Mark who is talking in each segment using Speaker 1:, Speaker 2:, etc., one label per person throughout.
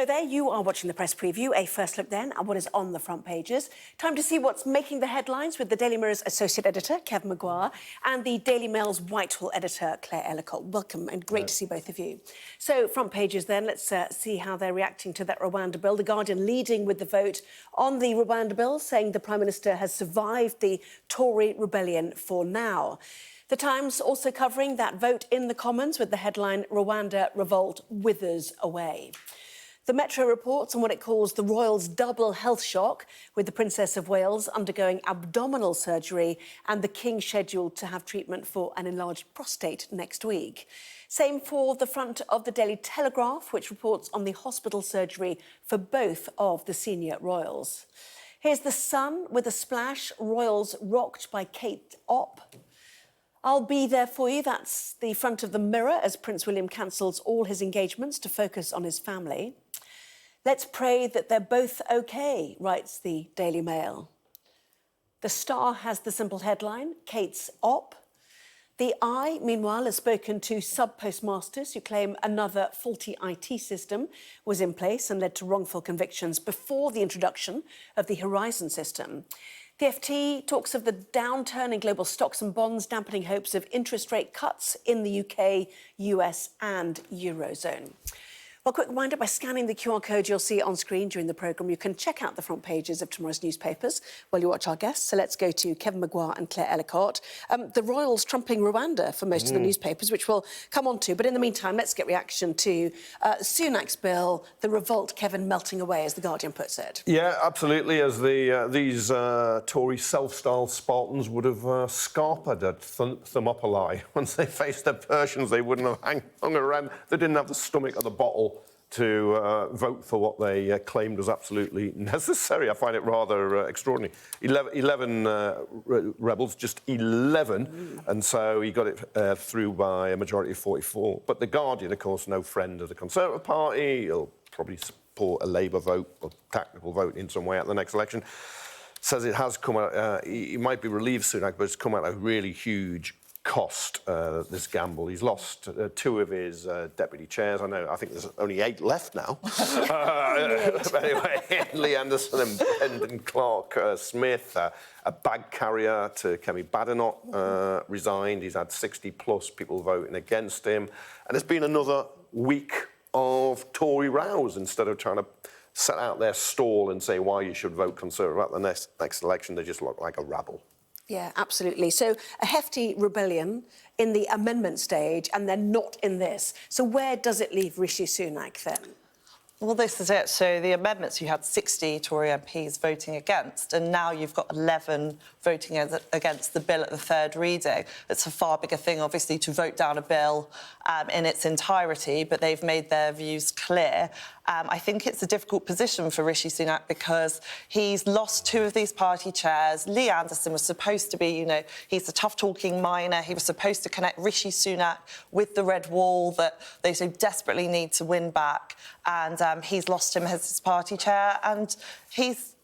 Speaker 1: Hello there, you are watching the press preview. A first look then at what is on the front pages. Time to see what's making the headlines with the Daily Mirror's associate editor, Kevin Maguire, and the Daily Mail's Whitehall editor, Claire Ellicott. Welcome and great to see both of you. So, front pages then, let's see how they're reacting to that Rwanda bill. The Guardian leading with the vote on the Rwanda bill, saying the Prime Minister has survived the Tory rebellion for now. The Times also covering that vote in the Commons with the headline, Rwanda revolt withers away. The Metro reports on what it calls the royals' double health shock, with the Princess of Wales undergoing abdominal surgery and the King scheduled to have treatment for an enlarged prostate next week. Same for the front of the Daily Telegraph, which reports on the hospital surgery for both of the senior royals. Here's the Sun with a splash, royals rocked by Kate Opp. I'll be there for you. That's the front of the Mirror as Prince William cancels all his engagements to focus on his family. Let's pray that they're both OK, writes the Daily Mail. The Star has the simple headline, Kate's Opp. The Eye, meanwhile, has spoken to sub-postmasters who claim another faulty IT system was in place and led to wrongful convictions before the introduction of the Horizon system. The FT talks of the downturn in global stocks and bonds dampening hopes of interest rate cuts in the UK, US and Eurozone. Well, quick reminder, by scanning the QR code you'll see on screen during the programme, you can check out the front pages of tomorrow's newspapers while you watch our guests. So let's go to Kevin Maguire and Claire Ellicott. The royals trumping Rwanda for most of the newspapers, which we'll come on to. But in the meantime, let's get reaction to Sunak's bill, the revolt, Kevin, melting away, as The Guardian puts it.
Speaker 2: Yeah, absolutely, as these Tory self-styled Spartans would have scarpered at Thermopylae. Once they faced the Persians, they wouldn't have hung around. They didn't have the stomach or the bottle to vote for what they claimed was absolutely necessary. I find it rather extraordinary. 11 rebels, just 11, and so he got it through by a majority of 44. But The Guardian, of course, no friend of the Conservative Party. He'll probably support a Labour vote or tactical vote in some way at the next election. Says it has come out, he might be relieved, Sunak, but it's come out a really huge cost, this gamble. He's lost two of his deputy chairs. I think there's only 8 left now. But anyway, Lee Anderson and Brendan Clark Smith, a bag carrier to Kemi Badenoch, resigned. He's had 60+ people voting against him. And it's been another week of Tory rows. Instead of trying to set out their stall and say why you should vote Conservative at the next election, they just look like a rabble.
Speaker 1: Yeah, absolutely. So a hefty rebellion in the amendment stage and then not in this. So where does it leave Rishi Sunak then?
Speaker 3: Well, this is it. So the amendments, you had 60 Tory MPs voting against, and now you've got 11 voting against the bill at the third reading. It's a far bigger thing, obviously, to vote down a bill in its entirety, but they've made their views clear. I think it's a difficult position for Rishi Sunak because he's lost 2 of these party chairs. Lee Anderson was supposed to be, you know, he's a tough-talking miner. He was supposed to connect Rishi Sunak with the red wall that they so desperately need to win back. And he's lost him as his party chair. And he's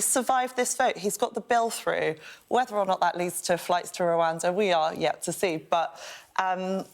Speaker 3: survived this vote. He's got the bill through. Whether or not that leads to flights to Rwanda, we are yet to see. But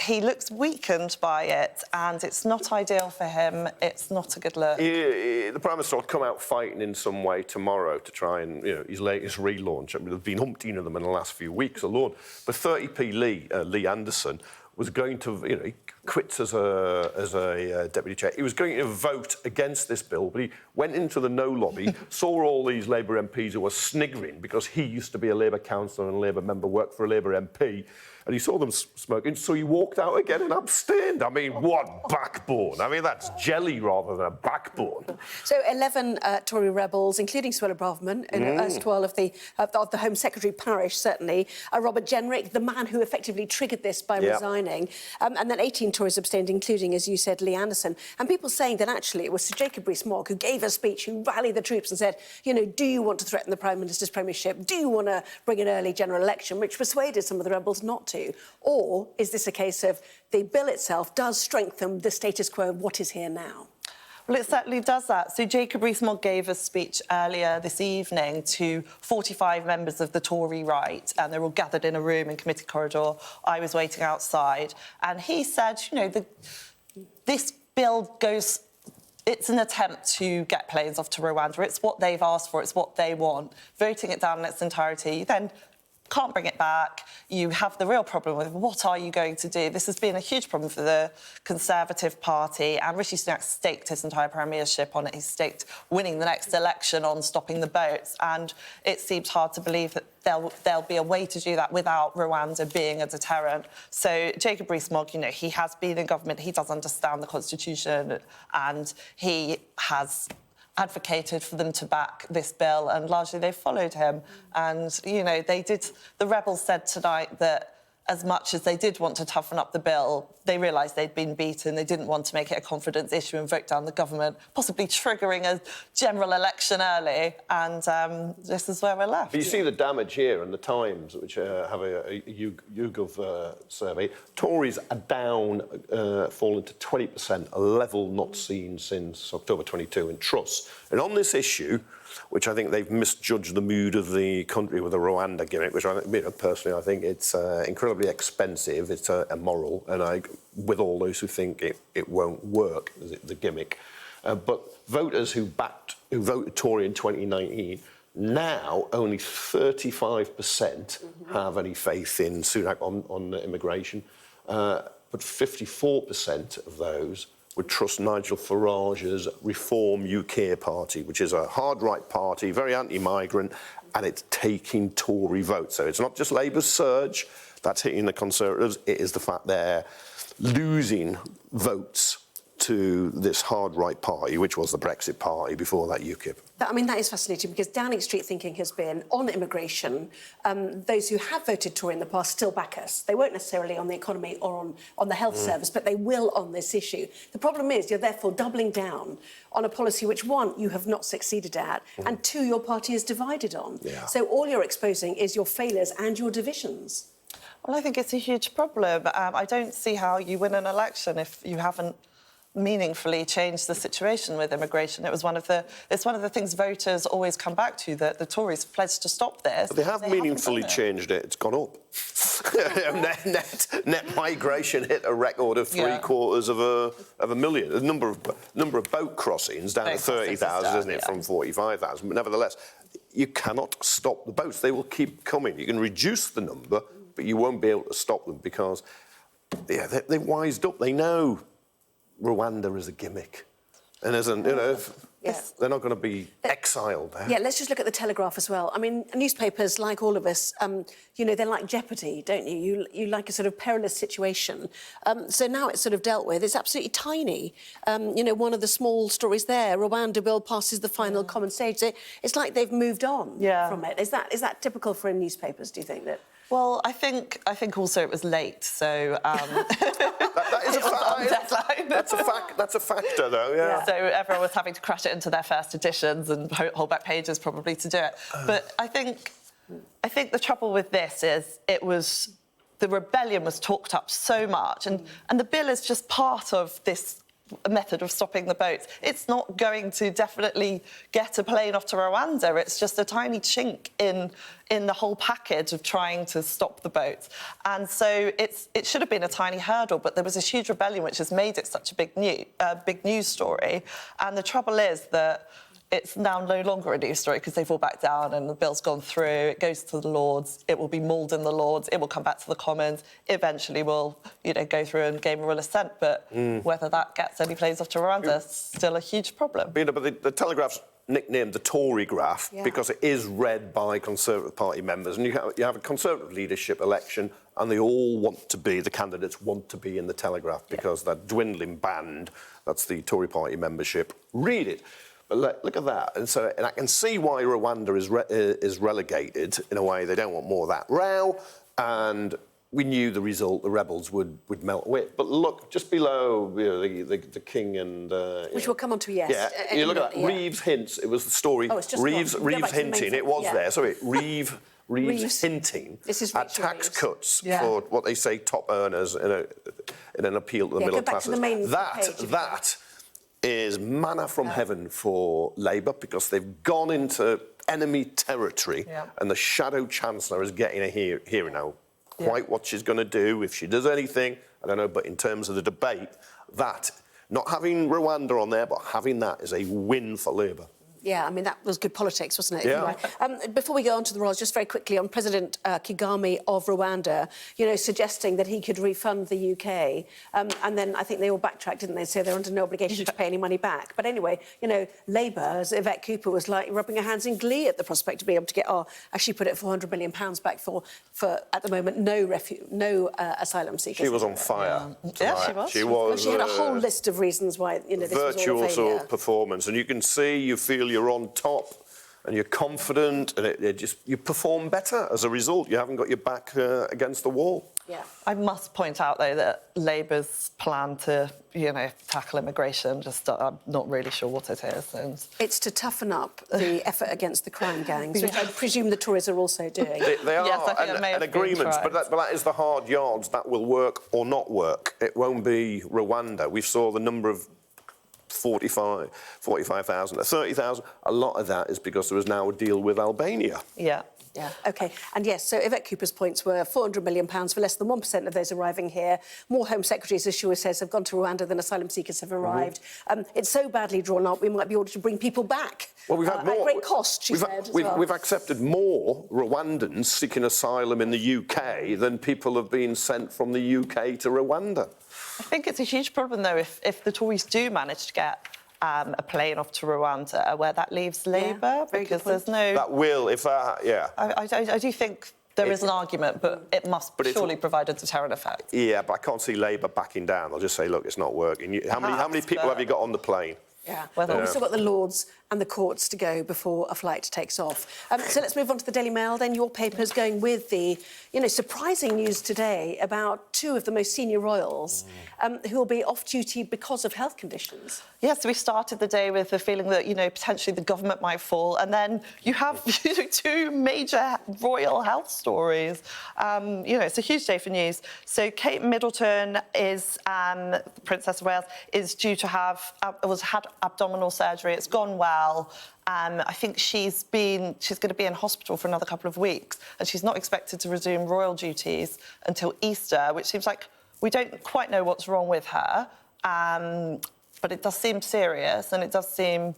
Speaker 3: he looks weakened by it, and it's not ideal for him. It's not a good look.
Speaker 2: The Prime Minister will come out fighting in some way tomorrow to try and, his latest relaunch. I mean, there's been umpteen of them in the last few weeks alone. But 30p Lee Anderson was going to, he quits as a deputy chair. He was going to vote against this bill, but he went into the no lobby, saw all these Labour MPs who were sniggering because he used to be a Labour councillor and a Labour member, worked for a Labour MP, and he saw them smoking, so he walked out again and abstained. I mean, what backbone? I mean, that's jelly rather than a backbone.
Speaker 1: So 11 Tory rebels, including Suella Braverman, erstwhile of the Home Secretary parish, certainly, Robert Jenrick, the man who effectively triggered this by resigning, and then 18 Tories abstained, including, as you said, Lee Anderson. And people saying that actually it was Sir Jacob Rees-Mogg who gave a speech, who rallied the troops and said, do you want to threaten the Prime Minister's premiership? Do you want to bring an early general election, which persuaded some of the rebels not to? Or is this a case of the bill itself does strengthen the status quo of what is here now?
Speaker 3: Well, it certainly does that. So Jacob Rees-Mogg gave a speech earlier this evening to 45 members of the Tory right, and they're all gathered in a room in Committee Corridor. I was waiting outside, and he said, this bill goes it's an attempt to get planes off to Rwanda. It's what they've asked for. It's what they want. Voting it down in its entirety, you then can't bring it back. You have the real problem with what are you going to do? This has been a huge problem for the Conservative Party, and Rishi Sunak staked his entire premiership on it. He staked winning the next election on stopping the boats, and it seems hard to believe that there'll be a way to do that without Rwanda being a deterrent. So Jacob Rees-Mogg, you know, he has been in government, he does understand the Constitution, and he has advocated for them to back this bill, and largely they followed him. And, you know, the rebels said tonight that as much as they did want to toughen up the bill, they realised they'd been beaten. They didn't want to make it a confidence issue and vote down the government, possibly triggering a general election early. And this is where we're left.
Speaker 2: But you see the damage here, and the Times, which have a YouGov survey. Tories are down, fallen to 20%, a level not seen since October 22 in trust. And on this issue, which I think they've misjudged the mood of the country with the Rwanda gimmick, which personally I think it's incredibly expensive, it's immoral, and with all those who think it won't work, the gimmick. But voters who voted Tory in 2019, now only 35% have any faith in Sunak on immigration, but 54% of those would trust Nigel Farage's Reform UK party, which is a hard-right party, very anti-migrant, and it's taking Tory votes. So it's not just Labour's surge that's hitting the Conservatives, it is the fact they're losing votes to this hard-right party, which was the Brexit party before that, UKIP.
Speaker 1: I mean, that is fascinating, because Downing Street thinking has been, on immigration, those who have voted Tory in the past still back us. They won't necessarily on the economy or on the health service, but they will on this issue. The problem is you're therefore doubling down on a policy which, one, you have not succeeded at, and two, your party is divided on.
Speaker 2: Yeah.
Speaker 1: So all you're exposing is your failures and your divisions.
Speaker 3: Well, I think it's a huge problem. I don't see how you win an election if you haven't meaningfully changed the situation with immigration. It's one of the things voters always come back to, that the Tories pledged to stop this.
Speaker 2: But they have meaningfully changed it. It's gone up. net migration hit a record of three-quarters of a million. The number of boat crossings down to 30,000, isn't it, from 45,000. But nevertheless, you cannot stop the boats. They will keep coming. You can reduce the number, but you won't be able to stop them, because they've wised up. They know Rwanda is a gimmick, and isn't, they're not going to be exiled there.
Speaker 1: Yeah, let's just look at the Telegraph as well. I mean, newspapers, like all of us, they're like jeopardy, don't you? You like a sort of perilous situation. So now it's sort of dealt with. It's absolutely tiny. One of the small stories there, Rwanda bill passes the final common stage. It's like they've moved on from it. Is that typical for newspapers, do you think, that?
Speaker 3: Well, I think also it was late, so
Speaker 2: that is a fact. That's a factor, though. Yeah.
Speaker 3: So everyone was having to crash it into their first editions and hold back pages probably to do it. But I think the trouble with this is the rebellion was talked up so much, and the bill is just part of this method of stopping the boats. It's not going to definitely get a plane off to Rwanda. It's just a tiny chink in the whole package of trying to stop the boats. And so it should have been a tiny hurdle, but there was this huge rebellion which has made it such a big news story. And the trouble is that it's now no longer a news story because they've all backed down and the bill's gone through. It goes to the Lords. It will be mauled in the Lords. It will come back to the Commons. Eventually will, go through and gain royal assent. But whether that gets any planes off to Rwanda is still a huge problem.
Speaker 2: But the Telegraph's nicknamed the Tory graph because it is read by Conservative Party members. And you have a Conservative leadership election, and the candidates want to be in the Telegraph because that dwindling band, that's the Tory Party membership, read it. But look at that. And I can see why Rwanda is relegated in a way. They don't want more of that row. And we knew the result, the rebels would melt away. But look, just below the king and...
Speaker 1: Which we'll come on to, yes.
Speaker 2: Yeah, you look at that. Reeves hints, it was the story.
Speaker 1: Oh, it's just
Speaker 2: Reeves hinting, it was there. Sorry, Reeves hinting at tax cuts for what they say top earners in an appeal to the middle classes. That is manna from heaven for Labour, because they've gone into enemy territory and the Shadow Chancellor is getting a hearing now. Quite what she's going to do, if she does anything, I don't know, but in terms of the debate, that Not having Rwanda on there, but having that is a win for Labour.
Speaker 1: Yeah, I mean, that was good politics, wasn't it?
Speaker 2: Yeah.
Speaker 1: Before we go on to the Royals, just very quickly, on President Kagame of Rwanda, suggesting that he could refund the UK. And then I think they all backtracked, didn't they? So they're under no obligation to pay any money back. But anyway, Labour, as Yvette Cooper was like rubbing her hands in glee at the prospect of being able to get, actually put it £400 million back for at the moment, no asylum seekers.
Speaker 2: She was on fire.
Speaker 3: Yeah, she was.
Speaker 2: She was.
Speaker 1: Well, she had a whole list of reasons why, this was all a failure.
Speaker 2: Virtuoso performance. And you can see, you feel you're on top and you're confident and you perform better as a result. You haven't got your back against the wall.
Speaker 1: Yeah.
Speaker 3: I must point out, though, that Labour's plan to, tackle immigration, I'm not really sure what it is. And
Speaker 1: it's to toughen up the effort against the crime gangs, which I presume the Tories are also doing.
Speaker 2: They are,
Speaker 3: yes, I think
Speaker 2: and agreements, but that is the hard yards that will work or not work. It won't be Rwanda. We saw the number of 45,000, 30,000. A lot of that is because there is now a deal with Albania.
Speaker 3: Yeah.
Speaker 1: Yeah, OK. And yes, so Yvette Cooper's points were £400 million for less than 1% of those arriving here. More Home Secretaries, as she always says, have gone to Rwanda than asylum seekers have arrived. It's so badly drawn up, we might be ordered to bring people back.
Speaker 2: Well, we've had more.
Speaker 1: At great cost, she said.
Speaker 2: We've accepted more Rwandans seeking asylum in the UK than people have been sent from the UK to Rwanda.
Speaker 3: I think it's a huge problem, though, if the Tories do manage to get a plane off to Rwanda, where that leaves Labour, because there's no...
Speaker 2: That will, yeah.
Speaker 3: I do think there is an argument, but it must surely provide a deterrent effect.
Speaker 2: Yeah, but I can't see Labour backing down. They'll just say, look, it's not working. How many people have you got on the plane?
Speaker 1: Yeah, well, we've still got the Lords and the courts to go before a flight takes off. So let's move on to the Daily Mail, then. Your paper's going with the, surprising news today about two of the most senior royals who will be off duty because of health conditions.
Speaker 3: Yes, we started the day with the feeling that, potentially the government might fall, and then you have two major royal health stories. It's a huge day for news. So Kate Middleton is, Princess of Wales, is due to have, had abdominal surgery. It's gone well. I think she's going to be in hospital for another couple of weeks, and she's not expected to resume royal duties until Easter, which seems like we don't quite know what's wrong with her. But it does seem serious, and it does seem,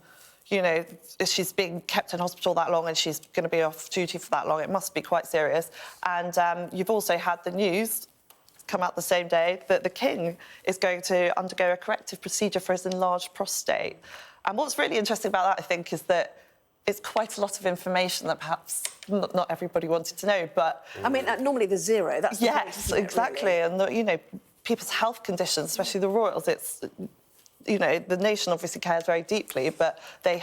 Speaker 3: if she's being kept in hospital that long and she's going to be off duty for that long, it must be quite serious. And you've also had the news come out the same day that the King is going to undergo a corrective procedure for his enlarged prostate. And what's really interesting about that, I think, is that it's quite a lot of information that perhaps not everybody wanted to know, but...
Speaker 1: I mean, normally there's zero, that's the point,
Speaker 3: yes,
Speaker 1: isn't it,
Speaker 3: exactly,
Speaker 1: really?
Speaker 3: And, people's health conditions, especially the royals, it's... the nation obviously cares very deeply, but they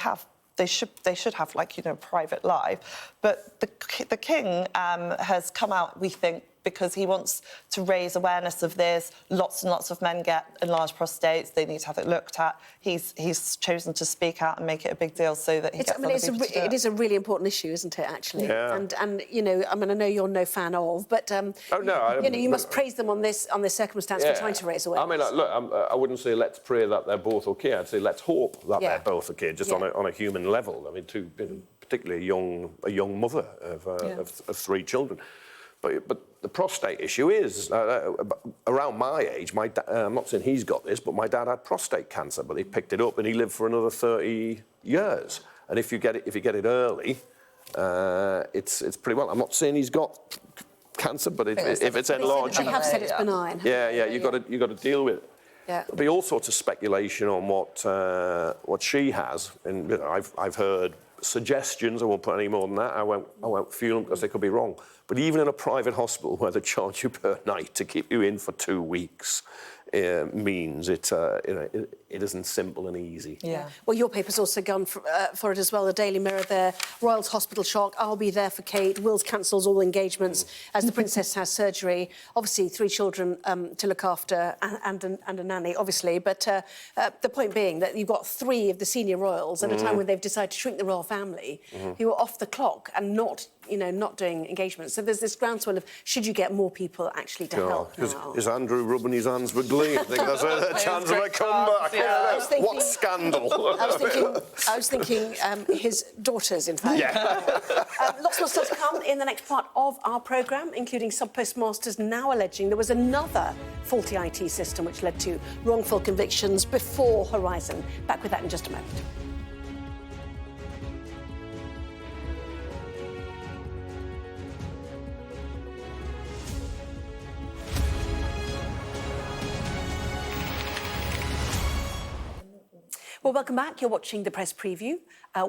Speaker 3: should have, a private life. But the King has come out, we think, because he wants to raise awareness of this. Lots and lots of men get enlarged prostates. They need to have it looked at. He's chosen to speak out and make it a big deal so that he gets other people to do it.
Speaker 1: It is a really important issue, isn't it, actually?
Speaker 2: Yeah.
Speaker 1: And I know you're no fan of, but you must praise them on this circumstance for trying to raise awareness.
Speaker 2: I mean, look, I wouldn't say let's pray that they're both okay. I'd say let's hope that they're both okay, just on a human level. I mean, particularly a young mother of three children. But the prostate issue is, around my age, I'm not saying he's got this, but my dad had prostate cancer, but he picked it up and he lived for another 30 years. And if you get it early, it's pretty well. I'm not saying he's got cancer, but if it's enlarged...
Speaker 1: They have said it's benign.
Speaker 2: You've got to deal with it.
Speaker 1: Yeah.
Speaker 2: There'll be all sorts of speculation on what she has, and I've heard suggestions. I won't put any more than that. I won't fuel them because they could be wrong. But even in a private hospital where they charge you per night to keep you in for 2 weeks, means it isn't simple and easy.
Speaker 1: Yeah. Well, your paper's also gone for it as well. The Daily Mirror there, Royals hospital shock. I'll be there for Kate. Wills cancels all engagements as the Princess has surgery. Obviously, 3 children to look after and a nanny, obviously. But the point being that you've got 3 of the senior royals at a time when they've decided to shrink the royal family who are off the clock and not not doing engagements. So there's this groundswell of should you get more people actually to help now?
Speaker 2: Is Andrew rubbing his hands with glee? I think that's a chance of a comeback.
Speaker 1: Yeah.
Speaker 2: What scandal?
Speaker 1: I was thinking his daughters, in fact.
Speaker 2: Yeah.
Speaker 1: Lots more stuff to come in the next part of our programme, including sub-postmasters now alleging there was another faulty IT system which led to wrongful convictions before Horizon. Back with that in just a moment. Well, welcome back. You're watching the press preview.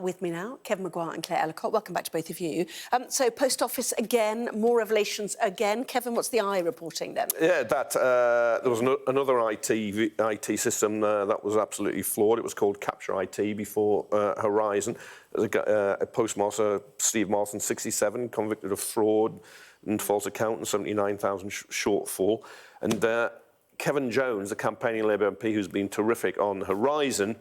Speaker 1: With me now, Kevin Maguire and Claire Ellicott. Welcome back to both of you. So, Post Office again, more revelations again. Kevin, what's the Eye reporting then?
Speaker 2: Yeah, there was another IT system that was absolutely flawed. It was called Capture IT before Horizon. There's a postmaster, Steve Martin, 67, convicted of fraud and false account and 79,000 shortfall. And Kevin Jones, the campaigning Labour MP who's been terrific on Horizon,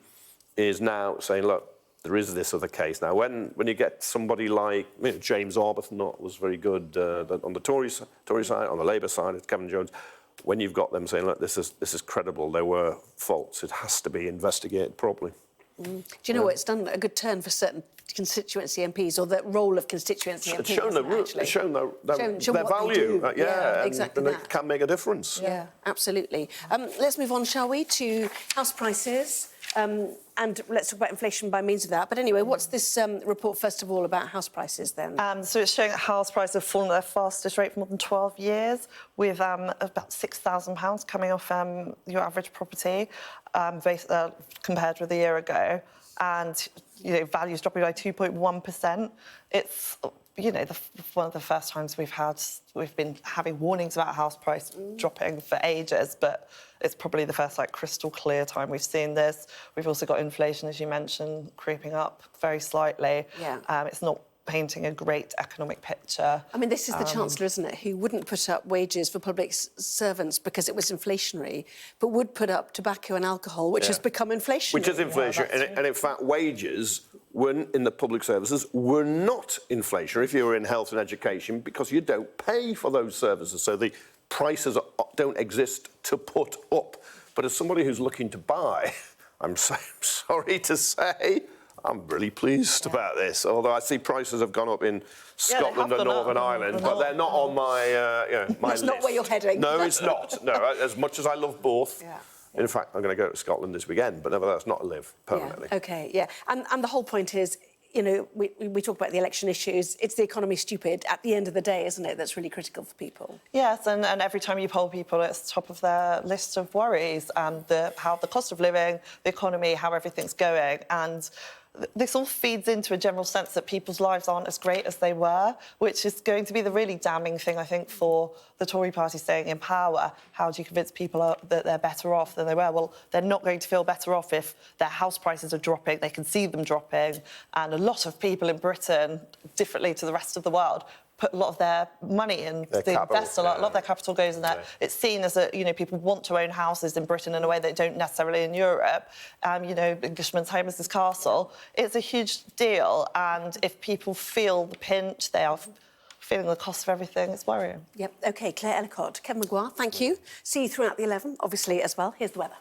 Speaker 2: is now saying, look, there is this other case. Now, when you get somebody like James Arbuthnot was very good on the Tory side, on the Labour side, it's Kevin Jones. When you've got them saying, look, this is credible, there were faults, it has to be investigated properly.
Speaker 1: Do you know what? It's done a good turn for certain constituency MPs, or the role of constituency MPs.
Speaker 2: It's shown their value.
Speaker 1: Exactly
Speaker 2: and
Speaker 1: that.
Speaker 2: it can make a difference.
Speaker 1: Yeah, absolutely. Let's move on, shall we, to house prices. And let's talk about inflation by means of that. But anyway, what's this report, first of all, about house prices then?
Speaker 3: So it's showing that house prices have fallen at their fastest rate for more than 12 years, with about £6,000 coming off your average property compared with a year ago. And, values dropping by 2.1%. It's, one of the first times we've been having warnings about house price dropping for ages, but it's probably the first crystal clear time we've seen this. We've also got inflation, as you mentioned, creeping up very slightly.
Speaker 1: Yeah.
Speaker 3: It's not painting a great economic picture.
Speaker 1: I mean, this is the Chancellor, isn't it, who wouldn't put up wages for public servants because it was inflationary, but would put up tobacco and alcohol, which has become inflationary.
Speaker 2: Which is inflation.
Speaker 3: Yeah,
Speaker 2: and in fact, wages in the public services were not inflationary if you were in health and education, because you don't pay for those services. So the prices don't exist to put up. But as somebody who's looking to buy, I'm sorry to say, I'm really pleased about this. Although I see prices have gone up in Scotland and Northern Ireland, but they're not on my my
Speaker 1: That's
Speaker 2: list.
Speaker 1: not where you're heading.
Speaker 2: No, it's not. No, as much as I love both.
Speaker 1: Yeah.
Speaker 2: In fact, I'm going to go to Scotland this weekend, but nevertheless, not live permanently.
Speaker 1: Yeah. OK, yeah. And the whole point is, we talk about the election issues. It's the economy stupid at the end of the day, isn't it? That's really critical for people.
Speaker 3: Yes, and every time you poll people, it's top of their list of worries, how the cost of living, the economy, how everything's going. And this all feeds into a general sense that people's lives aren't as great as they were, which is going to be the really damning thing, I think, for the Tory party staying in power. How do you convince people that they're better off than they were? Well, they're not going to feel better off if their house prices are dropping, they can see them dropping, and a lot of people in Britain, differently to the rest of the world, put a lot of their money in. They invest a lot of their capital goes in there. Yeah. It's seen as people want to own houses in Britain in a way they don't necessarily in Europe. Englishman's home is his castle. It's a huge deal, and if people feel the pinch, they are feeling the cost of everything, it's worrying.
Speaker 1: Yep. OK, Claire Ellicott, Kevin Maguire, thank you. See you throughout the 11, obviously, as well. Here's the weather.